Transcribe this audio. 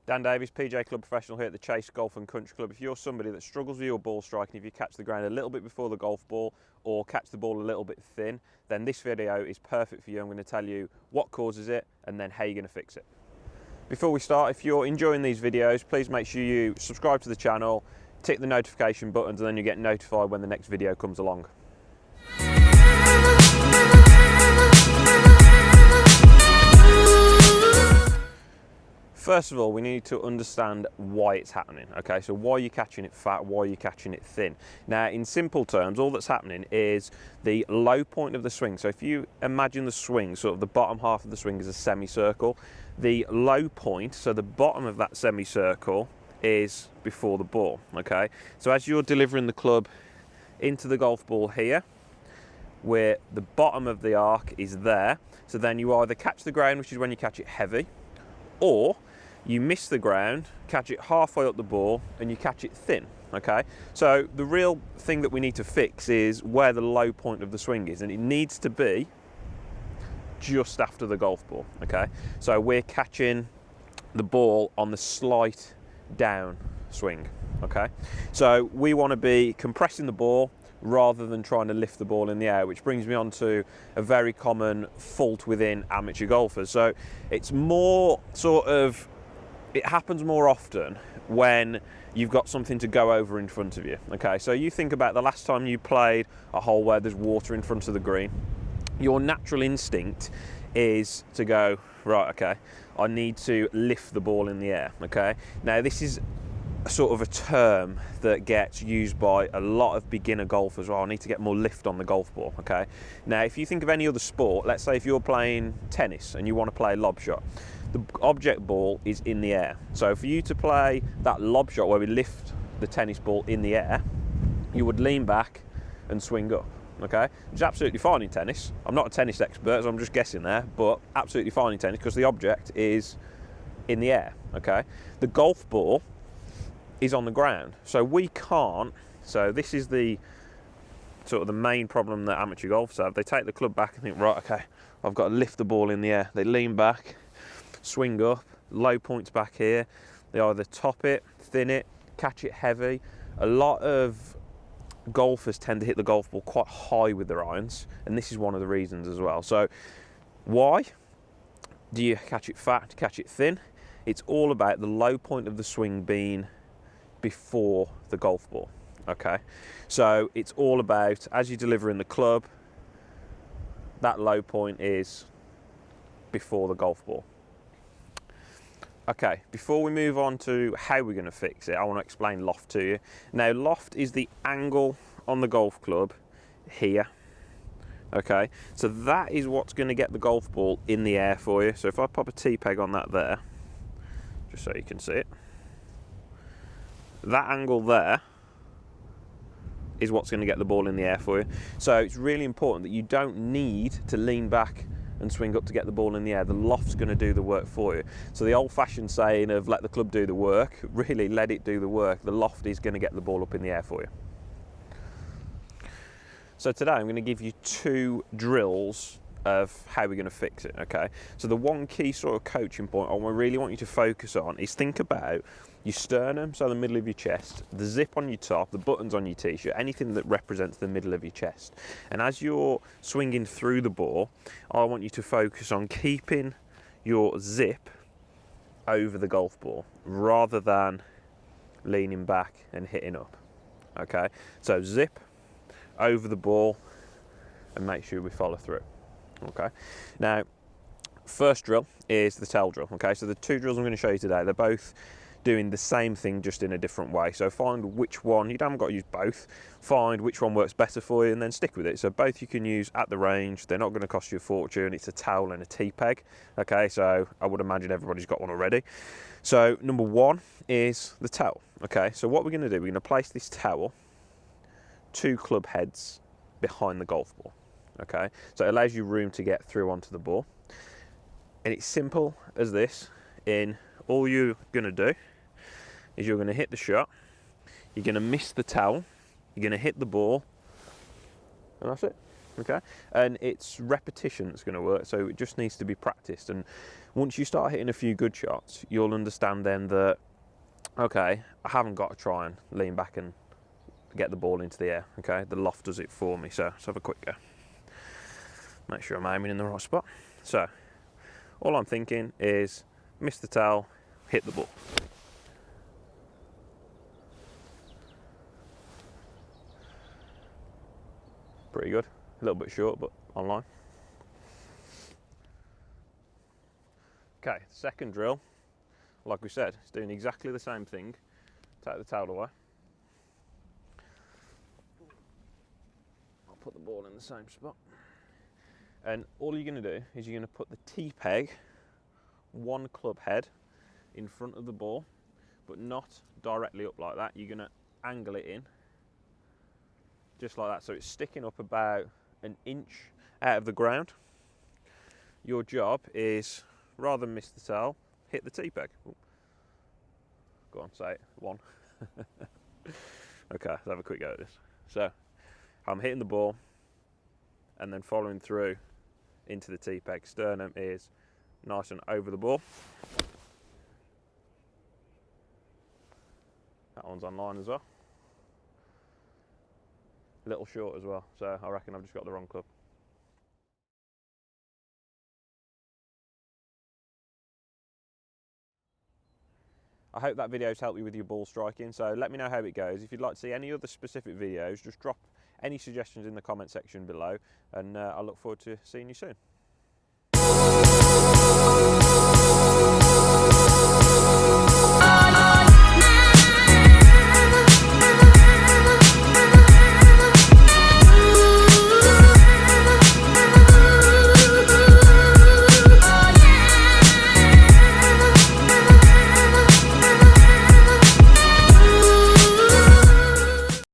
Dan Davies, PJ Club Professional here at the Chase Golf and Country Club. If you're somebody that struggles with your ball striking, if you catch the ground a little bit before the golf ball or catch the ball a little bit thin, then this video is perfect for you. I'm going to tell you what causes it and then how you're going to fix it. Before we start, if you're enjoying these videos, please make sure you subscribe to the channel, tick the notification buttons, and then you get notified when the next video comes along. First of all, we need to understand why it's happening. Okay, so why are you catching it fat? Why are you catching it thin? Now, in simple terms, all that's happening is the low point of the swing. So if you imagine the swing, sort of the bottom half of the swing is a semicircle, the low point, so the bottom of that semicircle, is before the ball. Okay, so as you're delivering the club into the golf ball here, where the bottom of the arc is there, so then you either catch the ground, which is when you catch it heavy, or you miss the ground, catch it halfway up the ball, and you catch it thin, okay? So the real thing that we need to fix is where the low point of the swing is, and it needs to be just after the golf ball, okay? So we're catching the ball on the slight down swing, okay? So we want to be compressing the ball rather than trying to lift the ball in the air, which brings me on to a very common fault within amateur golfers. So it's more sort of, it happens more often when you've got something to go over in front of you. Okay, so you think about the last time you played a hole where there's water in front of the green. Your natural instinct is to go, right, okay, I need to lift the ball in the air. Okay, now this is sort of a term that gets used by a lot of beginner golfers. Well, I need to get more lift on the golf ball. Okay, now if you think of any other sport, let's say if you're playing tennis and you want to play a lob shot, the object ball is in the air. So for you to play that lob shot where we lift the tennis ball in the air, you would lean back and swing up. Okay, which is absolutely fine in tennis. I'm not a tennis expert, so I'm just guessing there, but absolutely fine in tennis because the object is in the air. Okay, the golf ball is on the ground, so we can't. So this is the sort of the main problem that amateur golfers have. They take the club back and think, right, okay, I've got to lift the ball in the air. They lean back, swing up, low points back here. They either top it, thin it, catch it heavy. A lot of golfers tend to hit the golf ball quite high with their irons, and this is one of the reasons as well. So why do you catch it fat, catch it thin? It's all about the low point of the swing being before the golf ball. Okay, so it's all about, as you deliver in the club, that low point is before the golf ball. Okay, before we move on to how we're going to fix it, I want to explain loft to you. Now, loft is the angle on the golf club here. Okay, so that is what's going to get the golf ball in the air for you. So if I pop a T-peg on that there, just so you can see it, that angle there is what's going to get the ball in the air for you. So it's really important that you don't need to lean back and swing up to get the ball in the air. The loft's going to do the work for you. So the old-fashioned saying of let the club do the work, really let it do the work. The loft is going to get the ball up in the air for you. So today I'm going to give you two drills of how we're going to fix it, okay? So the one key sort of coaching point I really want you to focus on is think about your sternum, so the middle of your chest, the zip on your top, the buttons on your t-shirt, anything that represents the middle of your chest. And as you're swinging through the ball, I want you to focus on keeping your zip over the golf ball rather than leaning back and hitting up, okay? So zip over the ball and make sure we follow through. Okay, now first drill is the tail drill. Okay, so the two drills I'm going to show you today, they're both doing the same thing just in a different way. So find which one, you haven't got to use both, find which one works better for you and then stick with it. So both you can use at the range, they're not going to cost you a fortune. It's a towel and a T-peg. Okay, so I would imagine everybody's got one already. So number one is the towel. Okay, so what we're going to do, we're going to place this towel 2 club heads behind the golf ball. Okay, so it allows you room to get through onto the ball, and it's simple as this. In all you're going to do is you're going to hit the shot, you're going to miss the towel, you're going to hit the ball, and that's it. okay? And it's repetition that's going to work, so it just needs to be practiced. And once you start hitting a few good shots, you'll understand then that, okay, I haven't got to try and lean back and get the ball into the air, okay? The loft does it for me. So let's have a quick go. Make sure I'm aiming in the right spot. So all I'm thinking is miss the towel, hit the ball. Pretty good. A little bit short, but online. Okay, second drill, like we said, it's doing exactly the same thing. Take the towel away. I'll put the ball in the same spot. And all you're going to do is you're going to put the T-peg, one club head, in front of the ball, but not directly up like that. You're going to angle it in, just like that. So it's sticking up about an inch out of the ground. Your job is, rather than miss the towel, hit the T-peg. Go on, say it. One. Okay, let's have a quick go at this. So I'm hitting the ball and then following through into the T-peg. Sternum is nice and over the ball. That one's on line as well. A little short as well, so I reckon I've just got the wrong club. I hope that video's helped you with your ball striking, so let me know how it goes. If you'd like to see any other specific videos, just drop any suggestions in the comment section below, and I look forward to seeing you soon.